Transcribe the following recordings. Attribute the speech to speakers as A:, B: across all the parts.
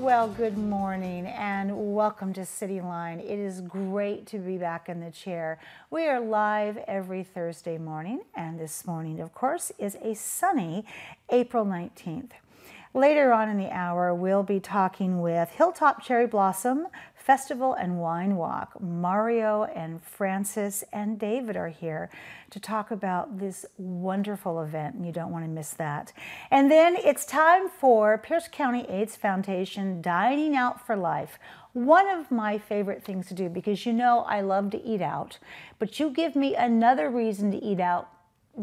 A: Well, good morning and welcome to CityLine. It is great to be back in the chair. We are live every Thursday morning, and this morning, of course, is a sunny April 19th. Later on in the hour, we'll be talking with Hilltop Cherry Blossom Festival and Wine Walk. Mario and Francis and David are here to talk about this wonderful event, and you don't want to miss that. And then it's time for Pierce County AIDS Foundation Dining Out for Life. One of my favorite things to do, because you know I love to eat out, but you give me another reason to eat out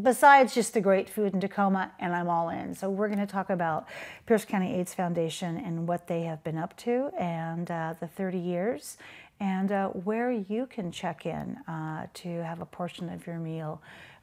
A: besides just the great food in Tacoma, and I'm all in. So we're going to talk about Pierce County AIDS Foundation and what they have been up to, and the 30 years, and where you can check in to have a portion of your meal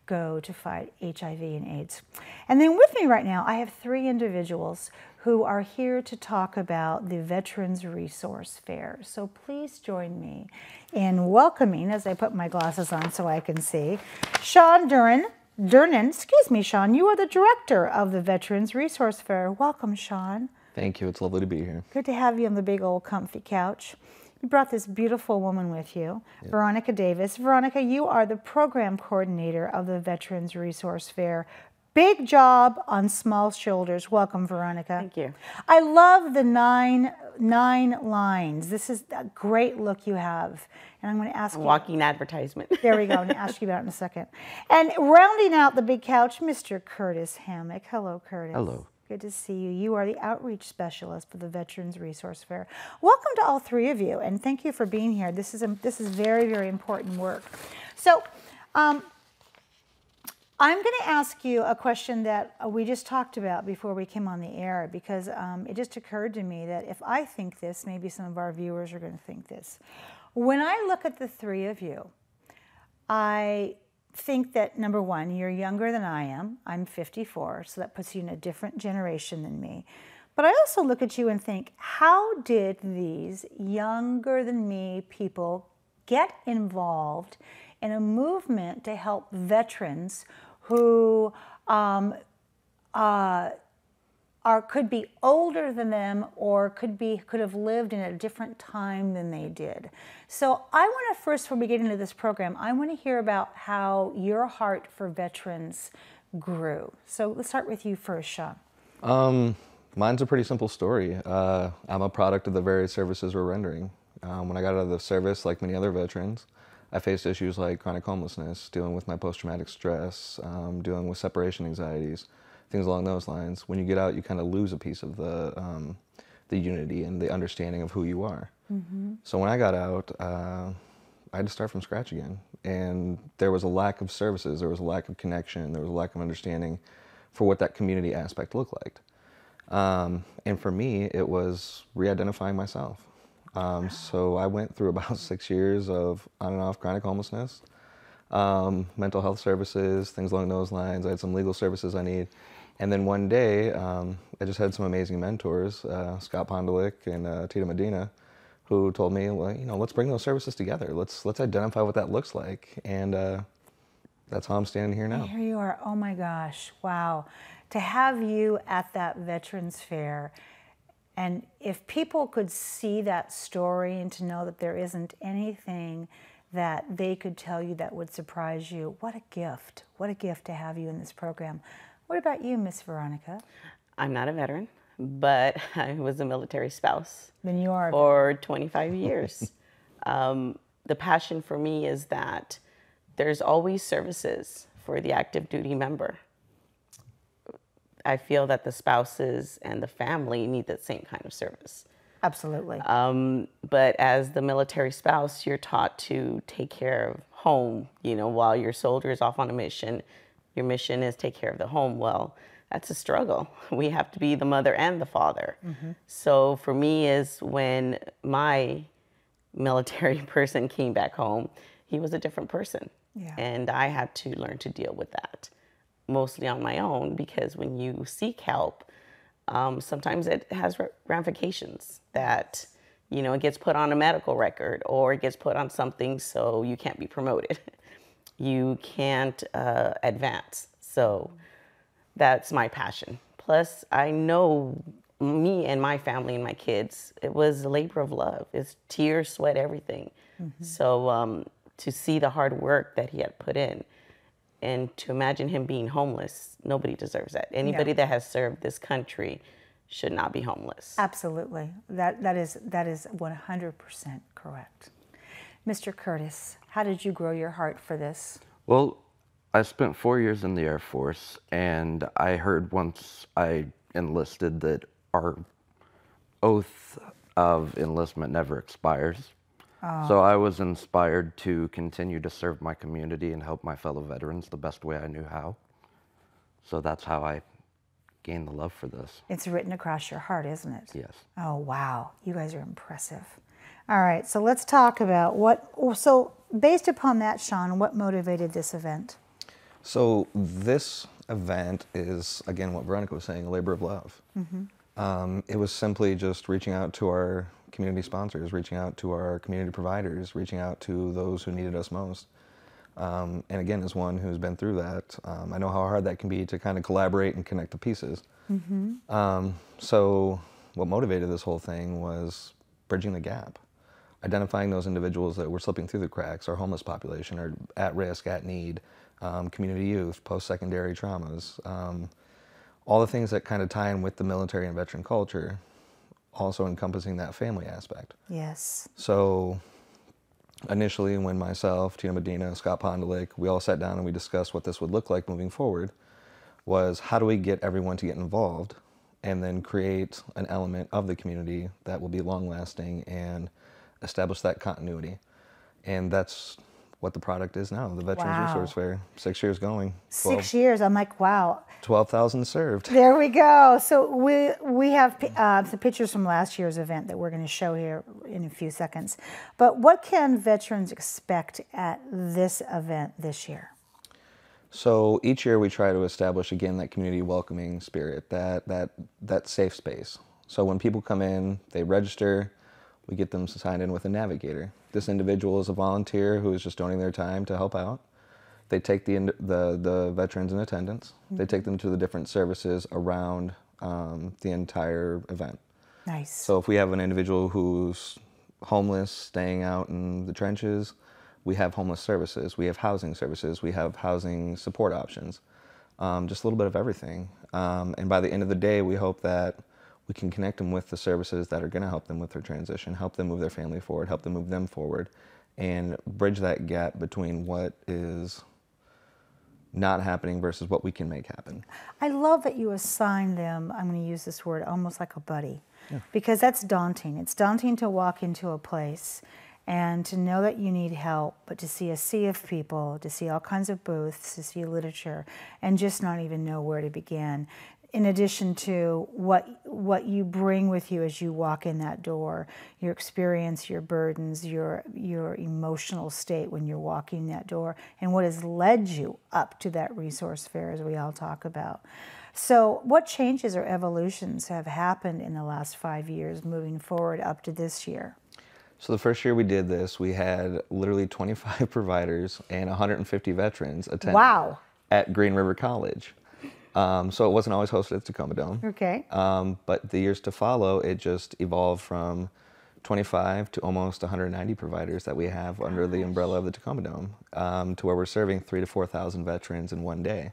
A: go to fight HIV and AIDS. And then with me right now, I have three individuals who are here to talk about the Veterans Resource Fair. So please join me in welcoming, as I put my glasses on so I can see, Shawn Durnen, excuse me, Shawn, you are the director of the Veterans Resource Fair. Welcome, Shawn.
B: Thank you. It's lovely to be here.
A: Good to have you on the big old comfy couch. You brought this beautiful woman with you, yep. Veronica Davis. Veronica, you are the program coordinator of the Veterans Resource Fair. Big job on small shoulders. Welcome, Veronica.
C: Thank you.
A: I love the nine lines. This is a great look you have. And I'm going to ask you.
C: Walking advertisement.
A: There we go. I'm going to ask you about it in a second. And rounding out the big couch, Mr. Curtis Hammock. Hello, Curtis.
B: Hello.
A: Good to see you. You are the outreach specialist for the Veterans Resource Fair. Welcome to all three of you, and thank you for being here. This is very, very important work. So, I'm going to ask you a question that we just talked about before we came on the air, because it just occurred to me that if I think this, maybe some of our viewers are going to think this. When I look at the three of you, I think that, number one, you're younger than I am. I'm 54, so that puts you in a different generation than me. But I also look at you and think, how did these younger than me people get involved in a movement to help veterans who could be older than them or could have lived in a different time than they did? So I want to first, before we get into this program, I want to hear about how your heart for veterans grew. So let's start with you first, Shawn.
B: Mine's a pretty simple story. I'm a product of the various services we're rendering. When I got out of the service, like many other veterans, I faced issues like chronic homelessness, dealing with my post-traumatic stress, dealing with separation anxieties, things along those lines. When you get out, you kind of lose a piece of the unity and the understanding of who you are. Mm-hmm. So when I got out, I had to start from scratch again. And there was a lack of services, there was a lack of connection, there was a lack of understanding for what that community aspect looked like. And for me, it was re-identifying myself. So I went through about 6 years of on and off chronic homelessness, mental health services, things along those lines. I had some legal services I need. And then one day, I just had some amazing mentors, Scott Pondelick and Tita Medina, who told me, well, you know, let's bring those services together. Let's identify what that looks like. And that's how I'm standing here now.
A: Here you are. Oh my gosh. Wow. To have you at that Veterans Fair, and if people could see that story and to know that there isn't anything that they could tell you that would surprise you, what a gift. What a gift to have you in this program. What about you, Miss Veronica?
C: I'm not a veteran, but I was a military spouse.
A: Then you are.
C: For 25 years. The passion for me is that there's always services for the active duty member. I feel that the spouses and the family need that same kind of service.
A: Absolutely.
C: But as the military spouse, you're taught to take care of home, you know, while your soldier is off on a mission. Your mission is take care of the home. Well, that's a struggle. We have to be the mother and the father. Mm-hmm. So for me is when my military person came back home, he was a different person. Yeah. And I had to learn to deal with that, mostly on my own, because when you seek help, sometimes it has ramifications that, you know, it gets put on a medical record or it gets put on something so you can't be promoted. You can't advance. So that's my passion. Plus, I know me and my family and my kids, it was a labor of love. It's tears, sweat, everything. So to see the hard work that he had put in, and to imagine him being homeless, nobody deserves that. Anybody that has served this country should not be homeless.
A: Absolutely. That is 100% correct. Mr. Curtis, how did you grow your heart for this?
D: Well, I spent 4 years in the Air Force, and I heard once I enlisted that our oath of enlistment never expires. So I was inspired to continue to serve my community and help my fellow veterans the best way I knew how. So that's how I gained the love for this.
A: It's written across your heart, isn't it?
D: Yes.
A: Oh, wow. You guys are impressive. All right, so let's talk about so based upon that, Shawn, what motivated this event?
B: So this event is, again, what Veronica was saying, a labor of love. It was simply just reaching out to our community sponsors, reaching out to our community providers, reaching out to those who needed us most. And again, as one who's been through that, I know how hard that can be to kind of collaborate and connect the pieces. So what motivated this whole thing was bridging the gap, identifying those individuals that were slipping through the cracks, our homeless population, our at risk, at need, community youth, post-secondary traumas, all the things that kind of tie in with the military and veteran culture, also encompassing that family aspect.
A: Yes.
B: So initially, when myself, Tina Medina, Scott Pondalik, we all sat down and we discussed what this would look like moving forward, was how do we get everyone to get involved and then create an element of the community that will be long-lasting and establish that continuity. And that's what the product is now, the Veterans Resource Fair. 6 years going.
A: 6 years. I'm like, wow.
B: 12,000 served.
A: There we go. So we have some pictures from last year's event that we're going to show here in a few seconds. But what can veterans expect at this event this year?
B: So each year we try to establish, again, that community welcoming spirit, that safe space. So when people come in, they register, we get them signed in with a navigator. This individual is a volunteer who is just donating their time to help out. They take the veterans in attendance. They take them to the different services around the entire event.
A: Nice.
B: So if we have an individual who's homeless, staying out in the trenches, we have homeless services, we have housing services, we have housing support options, just a little bit of everything. And by the end of the day, we hope that we can connect them with the services that are going to help them with their transition, help them move their family forward, help them move them forward, and bridge that gap between what is not happening versus what we can make happen.
A: I love that you assign them, I'm going to use this word, almost like a buddy, because that's daunting. It's daunting to walk into a place and to know that you need help, but to see a sea of people, to see all kinds of booths, to see literature, and just not even know where to begin. In addition to what you bring with you as you walk in that door, your experience, your burdens, your emotional state when you're walking that door, and what has led you up to that resource fair, as we all talk about. So what changes or evolutions have happened in the last 5 years moving forward up to this year?
B: So the first year we did this, we had literally 25 providers and 150 veterans attend at Green River College. So it wasn't always hosted at Tacoma Dome.
A: Okay.
B: But the years to follow, it just evolved from 25 to almost 190 providers that we have under the umbrella of the Tacoma Dome, to where we're serving 3,000 to 4,000 veterans in one day.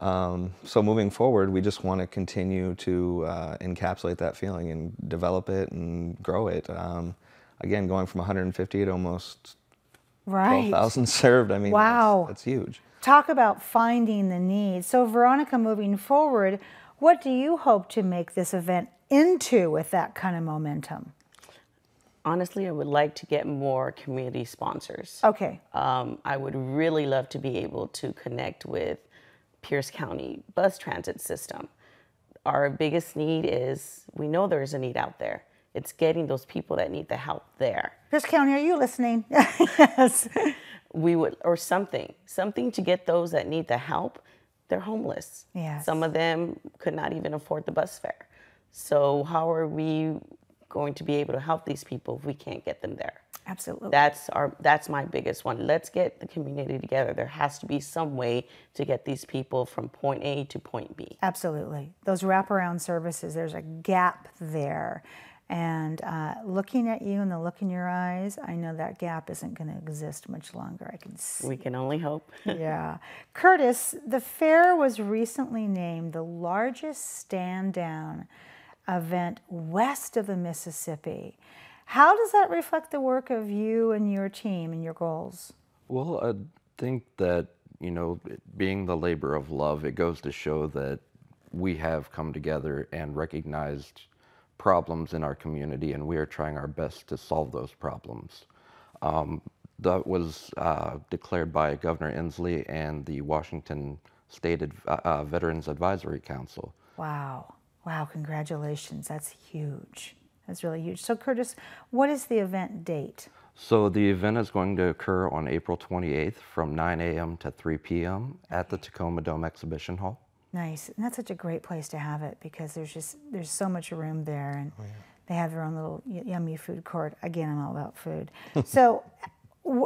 B: So moving forward, we just want to continue to encapsulate that feeling and develop it and grow it. Again, going from 150 to almost 12,000 served, I mean, that's huge.
A: Talk about finding the need. So Veronica, moving forward, what do you hope to make this event into with that kind of momentum?
C: Honestly, I would like to get more community sponsors.
A: Okay.
C: I would really love to be able to connect with Pierce County bus transit system. Our biggest need is, we know there's a need out there. It's getting those people that need the help there.
A: Pierce County, are you listening? Yes.
C: We would, or something to get those that need the help. They're homeless.
A: Yes.
C: Some of them could not even afford the bus fare. So how are we going to be able to help these people if we can't get them there?
A: Absolutely.
C: That's my biggest one. Let's get the community together. There has to be some way to get these people from point A to point B.
A: Absolutely. Those wraparound services, there's a gap there. And looking at you and the look in your eyes, I know that gap isn't going to exist much longer. I can see.
C: We can only hope.
A: Yeah. Curtis, the fair was recently named the largest stand-down event west of the Mississippi. How does that reflect the work of you and your team and your goals?
D: Well, I think that, being the labor of love, it goes to show that we have come together and recognized problems in our community, and we are trying our best to solve those problems. That was declared by Governor Inslee and the Washington State Veterans Advisory Council.
A: Wow. Wow, congratulations. That's huge. That's really huge. So Curtis, what is the event date?
D: So the event is going to occur on April 28th from 9 a.m. to 3 p.m. at the Tacoma Dome Exhibition Hall.
A: Nice. And that's such a great place to have it because there's so much room there, and they have their own little yummy food court. Again, I'm all about food. So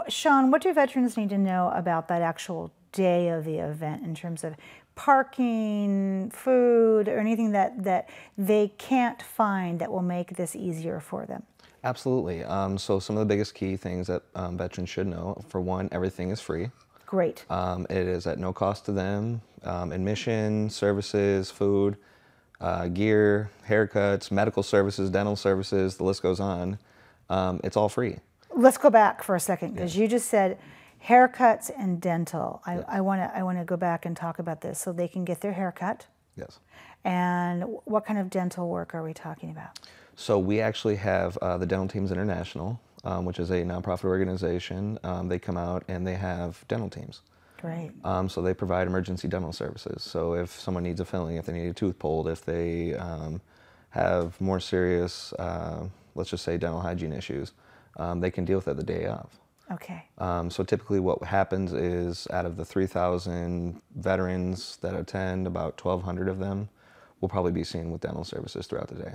A: Shawn, what do veterans need to know about that actual day of the event in terms of parking, food, or anything that they can't find that will make this easier for them?
B: Absolutely. So some of the biggest key things that veterans should know, for one, everything is free.
A: Great.
B: It is at no cost to them. Admission, services, food, gear, haircuts, medical services, dental services, the list goes on. It's all free.
A: Let's go back for a second because you just said haircuts and dental. I want to go back and talk about this so they can get their haircut.
B: Yes.
A: And what kind of dental work are we talking about?
B: So we actually have the Dental Teams International, which is a nonprofit organization. They come out and they have dental teams.
A: Great.
B: So they provide emergency dental services. So if someone needs a filling, if they need a tooth pulled, if they have more serious, let's just say dental hygiene issues, they can deal with it the day of.
A: Okay.
B: So typically what happens is out of the 3,000 veterans that attend, about 1,200 of them will probably be seen with dental services throughout the day.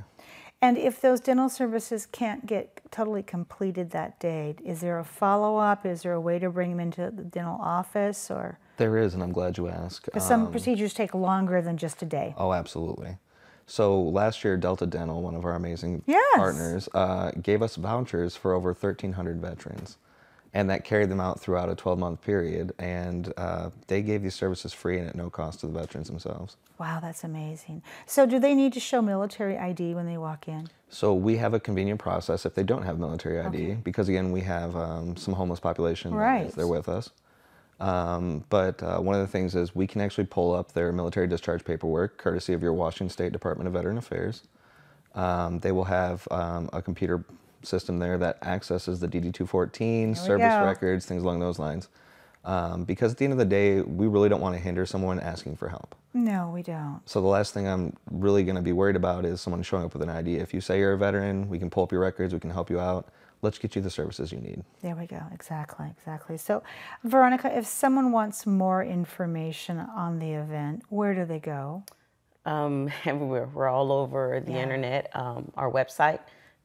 A: And if those dental services can't get totally completed that day, is there a follow-up? Is there a way to bring them into the dental office? Or
B: There is, and I'm glad you asked.
A: because some procedures take longer than just a day.
B: Oh, absolutely. So last year, Delta Dental, one of our amazing partners, gave us vouchers for over 1,300 veterans. And that carried them out throughout a 12-month period. And they gave these services free and at no cost to the veterans themselves.
A: Wow, that's amazing. So do they need to show military ID when they walk in?
B: So we have a convenient process if they don't have military ID, because again, we have some homeless population that is there with us. But one of the things is we can actually pull up their military discharge paperwork, courtesy of your Washington State Department of Veteran Affairs. They will have a computer system there that accesses the DD-214, service records, things along those lines. Because at the end of the day, we really don't want to hinder someone asking for help.
A: No, we don't.
B: So the last thing I'm really going to be worried about is someone showing up with an ID. If you say you're a veteran, we can pull up your records, we can help you out. Let's get you the services you need.
A: There we go. Exactly, exactly. So, Veronica, if someone wants more information on the event, where do they go?
C: Everywhere. We're all over the internet. Our website,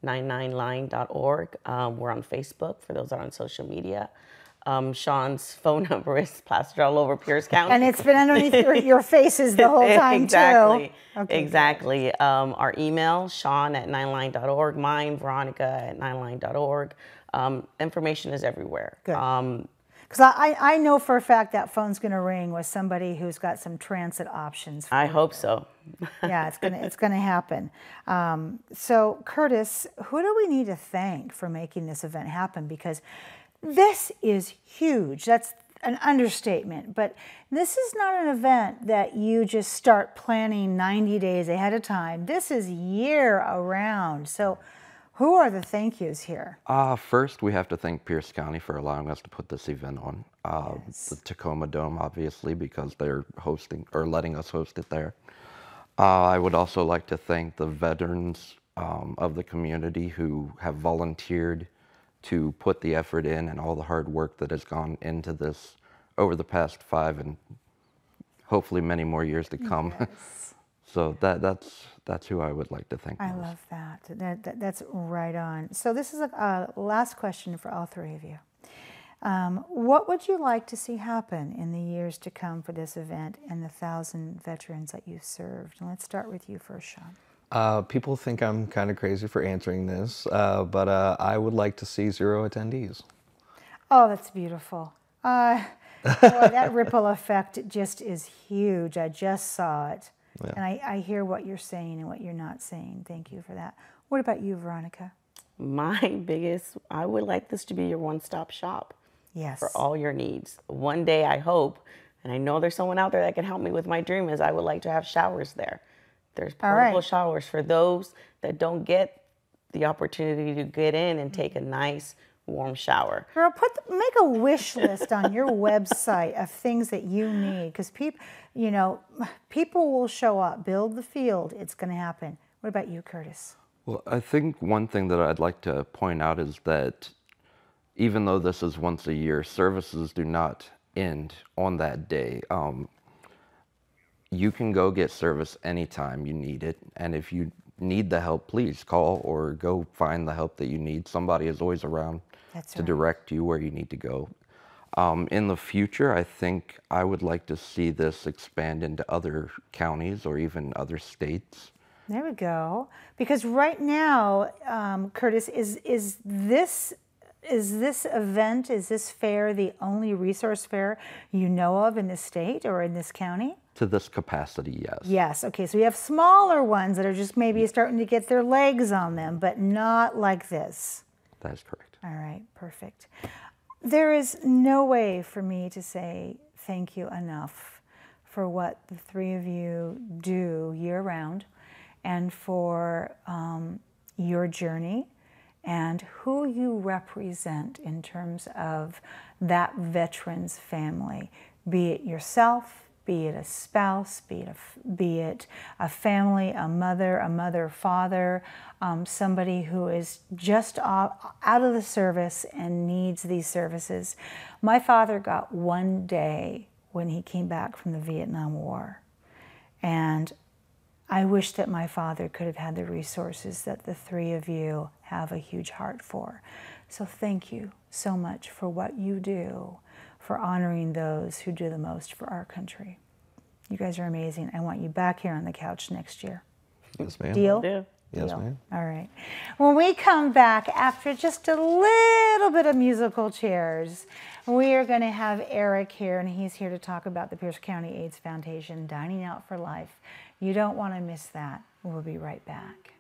C: 99line.org. We're on Facebook for those that are on social media. Shawn's phone number is plastered all over Pierce County.
A: And it's been underneath your faces the whole time,
C: exactly.
A: too. Okay,
C: exactly. Our email, Shawn@9line.org. Mine, Veronica@9line.org. Information is everywhere.
A: Good. Because I know for a fact that phone's going to ring with somebody who's got some transit options.
C: I hope so.
A: Yeah, it's gonna happen. So, Curtis, who do we need to thank for making this event happen? Because this is huge. That's an understatement. But this is not an event that you just start planning 90 days ahead of time. This is year around. So who are the thank yous here?
D: First, we have to thank Pierce County for allowing us to put this event on. The Tacoma Dome, obviously, because they're hosting or letting us host it there. I would also like to thank the veterans of the community who have volunteered to put the effort in and all the hard work that has gone into this over the past 5 and hopefully many more years to come.
A: Yes.
D: So that's who I would like to thank
A: I
D: most.
A: love that. That's right on. So this is a last question for all three of you. What would you like to see happen in the years to come for this event and the 1,000 veterans that you've served? And let's start with you first, Shawn.
B: People think I'm kind of crazy for answering this, but I would like to see 0 attendees.
A: Oh, that's beautiful. Boy, that ripple effect just is huge. I just saw it.
B: Yeah.
A: And I hear what you're saying and what you're not saying. Thank you for that. What about you, Veronica?
C: I would like this to be your one-stop shop.
A: Yes.
C: For all your needs. One day I hope, and I know there's someone out there that can help me with my dream, is I would like to have showers there. There's portable showers for those that don't get the opportunity to get in and take a nice warm shower.
A: Girl, make a wish list on your website of things that you need, because people will show up. Build the field. It's going to happen. What about you, Curtis?
D: Well, I think one thing that I'd like to point out is that even though this is once a year, services do not end on that day. You can go get service anytime you need it. And if you need the help, please call or go find the help that you need. Somebody is always around to direct you where you need to go. In the future, I think I would like to see this expand into other counties or even other states.
A: There we go. Because right now, Curtis, is this event, is this fair the only resource fair you know of in this state or in this county?
D: To this capacity, yes.
A: Yes, okay, so we have smaller ones that are just maybe starting to get their legs on them, but not like this.
D: That is correct.
A: All right, perfect. There is no way for me to say thank you enough for what the three of you do year-round and for your journey and who you represent in terms of that veteran's family, be it yourself, be it a spouse, be it a family, a mother, father, somebody who is just out of the service and needs these services. My father got one day when he came back from the Vietnam War, and I wish that my father could have had the resources that the three of you have a huge heart for. So thank you so much for what you do, for honoring those who do the most for our country. You guys are amazing. I want you back here on the couch next year.
B: Yes, ma'am.
A: Deal?
C: Yeah.
B: Yes, ma'am.
A: All right. When we come back after just a little bit of musical chairs, we are going to have Eric here, and he's here to talk about the Pierce County AIDS Foundation, Dining Out for Life. You don't want to miss that. We'll be right back.